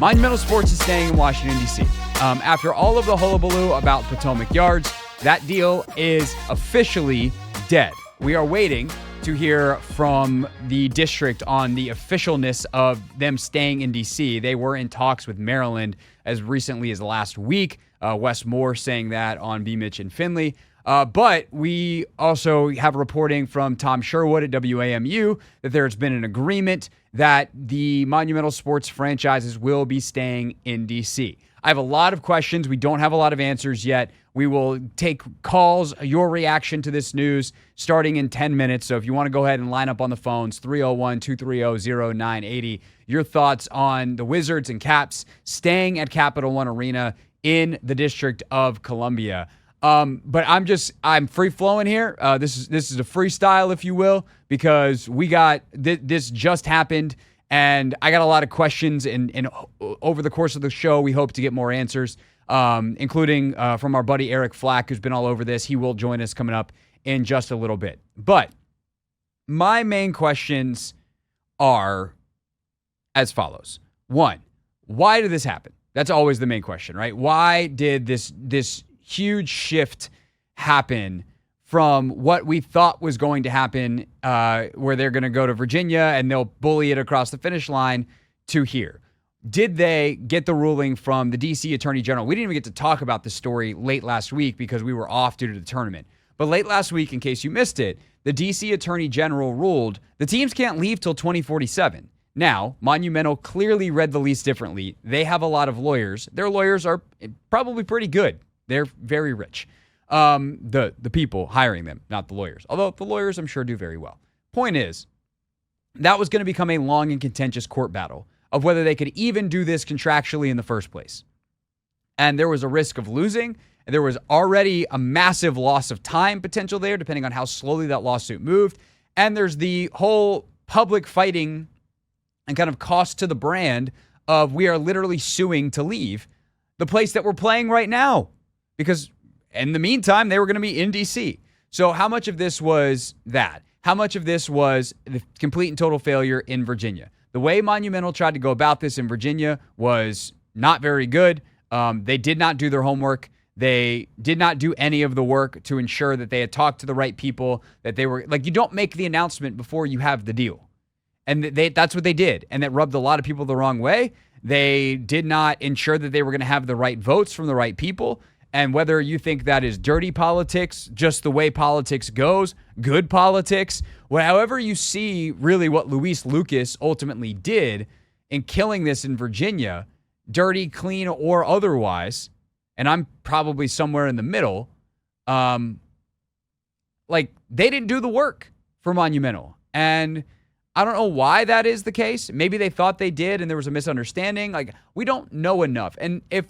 Monumental Sports is staying in Washington, D.C. After all of the hullabaloo about Potomac Yards, that deal is officially dead. We are waiting to hear from the district on the officialness of them staying in D.C. They were in talks with Maryland as recently as last week. Wes Moore saying that on B. Mitch and Finley. But we also have reporting from Tom Sherwood at WAMU that there's been an agreement that the Monumental Sports franchises will be staying in D.C. I have a lot of questions. We don't have a lot of answers yet. We will take calls, your reaction to this news, starting in 10 minutes. So if you want to go ahead and line up on the phones, 301-230-0980, your thoughts on the Wizards and Caps staying at Capital One Arena in the District of Columbia. But I'm free flowing here. This is a freestyle, if you will, because we got this just happened, and I got a lot of questions. And over the course of the show, we hope to get more answers, including from our buddy Eric Flack, who's been all over this. He will join us coming up in just a little bit. But my main questions are as follows: one, why did this happen? That's always the main question, right? Why did this huge shift happen from what we thought was going to happen, where they're going to go to Virginia and they'll bully it across the finish line, to here? Did they get the ruling from the D.C. Attorney General? We didn't even get to talk about the story late last week because we were off due to the tournament. But late last week, in case you missed it, the D.C. Attorney General ruled the teams can't leave till 2047. Now, Monumental clearly read the lease differently. They have a lot of lawyers. Their lawyers are probably pretty good. They're very rich. The people hiring them, not the lawyers. Although the lawyers, I'm sure, do very well. Point is, that was going to become a long and contentious court battle of whether they could even do this contractually in the first place. And there was a risk of losing. And there was already a massive loss of time potential there, depending on how slowly that lawsuit moved. And there's the whole public fighting and kind of cost to the brand of we are literally suing to leave the place that we're playing right now. Because in the meantime, they were going to be in D.C. So how much of this was that? How much of this was the complete and total failure in Virginia? The way Monumental tried to go about this in Virginia was not very good. They did not do their homework. They did not do any of the work to ensure that they had talked to the right people, that they were, like, you don't make the announcement before you have the deal. And that's what they did. And that rubbed a lot of people the wrong way. They did not ensure that they were going to have the right votes from the right people. And whether you think that is dirty politics, just the way politics goes, good politics, however you see really what Luis Lucas ultimately did in killing this in Virginia, dirty, clean, or otherwise, and I'm probably somewhere in the middle, they didn't do the work for Monumental. And I don't know why that is the case. Maybe they thought they did and there was a misunderstanding. We don't know enough. And if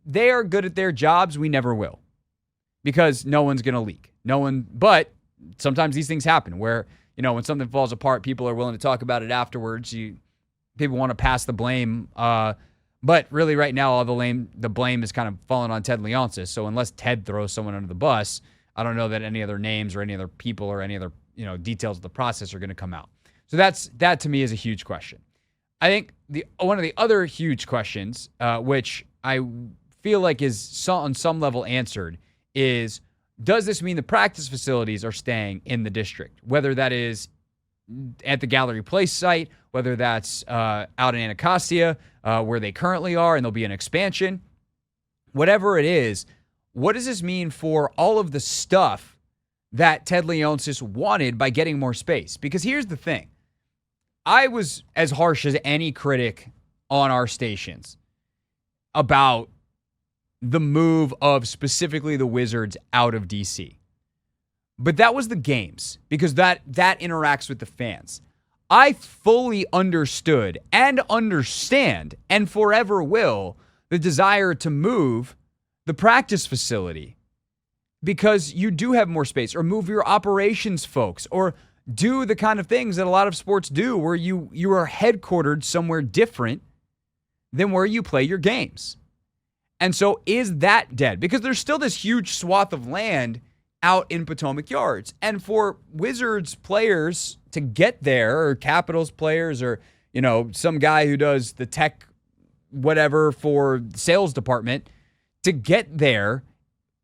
they are good at their jobs, we never will, because no one's going to leak. But sometimes these things happen where, when something falls apart, people are willing to talk about it afterwards. People want to pass the blame. But really right now, all the blame is kind of falling on Ted Leonsis. So unless Ted throws someone under the bus, I don't know that any other names or any other people or any other, details of the process are going to come out. So that to me is a huge question. I think one of the other huge questions, which I feel like is on some level answered, is, does this mean the practice facilities are staying in the district? Whether that is at the Gallery Place site, whether that's out in Anacostia, where they currently are, and there'll be an expansion. Whatever it is, what does this mean for all of the stuff that Ted Leonsis wanted by getting more space? Because here's the thing. I was as harsh as any critic on our stations about the move of specifically the Wizards out of D.C. But that was the games, because that interacts with the fans. I fully understood and understand and forever will the desire to move the practice facility because you do have more space, or move your operations folks, or do the kind of things that a lot of sports do where you are headquartered somewhere different than where you play your games. And so is that dead? Because there's still this huge swath of land out in Potomac Yards. And for Wizards players to get there, or Capitals players, or, some guy who does the tech whatever for sales department to get there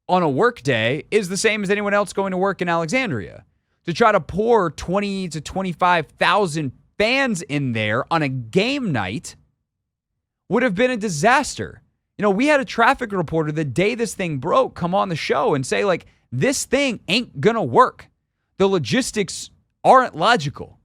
on a work day is the same as anyone else going to work in Alexandria. To try to pour 20 to 25,000 fans in there on a game night would have been a disaster. You know, we had a traffic reporter the day this thing broke come on the show and say, like, this thing ain't gonna work. The logistics aren't logical.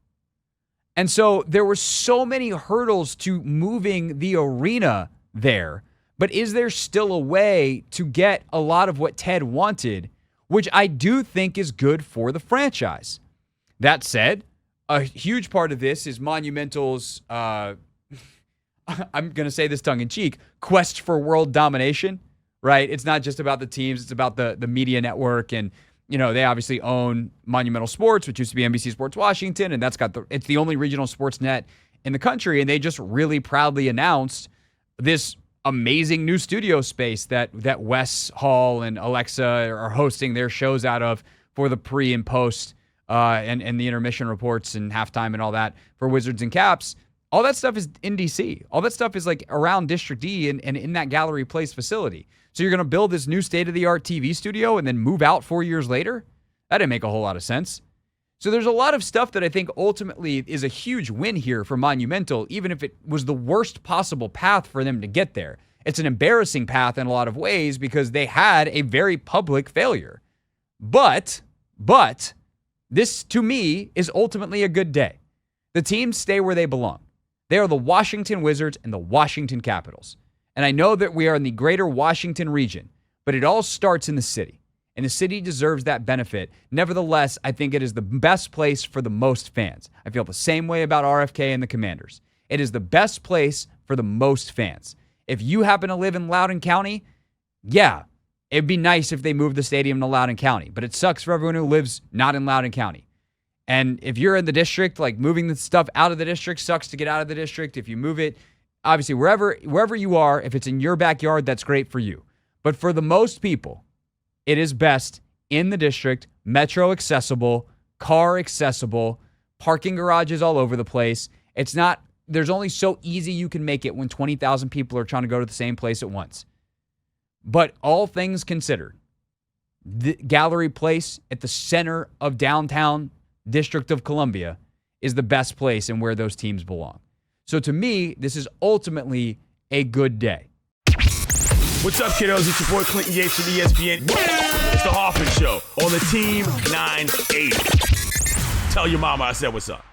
And so there were so many hurdles to moving the arena there. But is there still a way to get a lot of what Ted wanted, which I do think is good for the franchise? That said, a huge part of this is Monumental's, I'm going to say this tongue-in-cheek, quest for world domination, right? It's not just about the teams. It's about the media network. And, you know, they obviously own Monumental Sports, which used to be NBC Sports Washington, and it's the only regional sports net in the country. And they just really proudly announced this amazing new studio space that Wes Hall and Alexa are hosting their shows out of for the pre and post and the intermission reports and halftime and all that for Wizards and Caps. All that stuff is in DC. All that stuff is like around District D and in that Gallery Place facility. So you're going to build this new state-of-the-art TV studio and then move out 4 years later? That didn't make a whole lot of sense. So there's a lot of stuff that I think ultimately is a huge win here for Monumental, even if it was the worst possible path for them to get there. It's an embarrassing path in a lot of ways because they had a very public failure. But this, to me, is ultimately a good day. The teams stay where they belong. They are the Washington Wizards and the Washington Capitals. And I know that we are in the greater Washington region, but it all starts in the city. And the city deserves that benefit. Nevertheless, I think it is the best place for the most fans. I feel the same way about RFK and the Commanders. It is the best place for the most fans. If you happen to live in Loudoun County, yeah, it'd be nice if they moved the stadium to Loudoun County. But it sucks for everyone who lives not in Loudoun County. And if you're in the district, like moving the stuff out of the district sucks to get out of the district. If you move it, obviously, wherever you are, if it's in your backyard, that's great for you. But for the most people, it is best in the district, metro accessible, car accessible, parking garages all over the place. There's only so easy you can make it when 20,000 people are trying to go to the same place at once. But all things considered, the Gallery Place at the center of downtown District of Columbia is the best place and where those teams belong. So to me, this is ultimately a good day. What's up, kiddos? It's your boy Clinton Yates from ESPN. It's the Hoffman Show on the Team 980. Tell your mama I said what's up.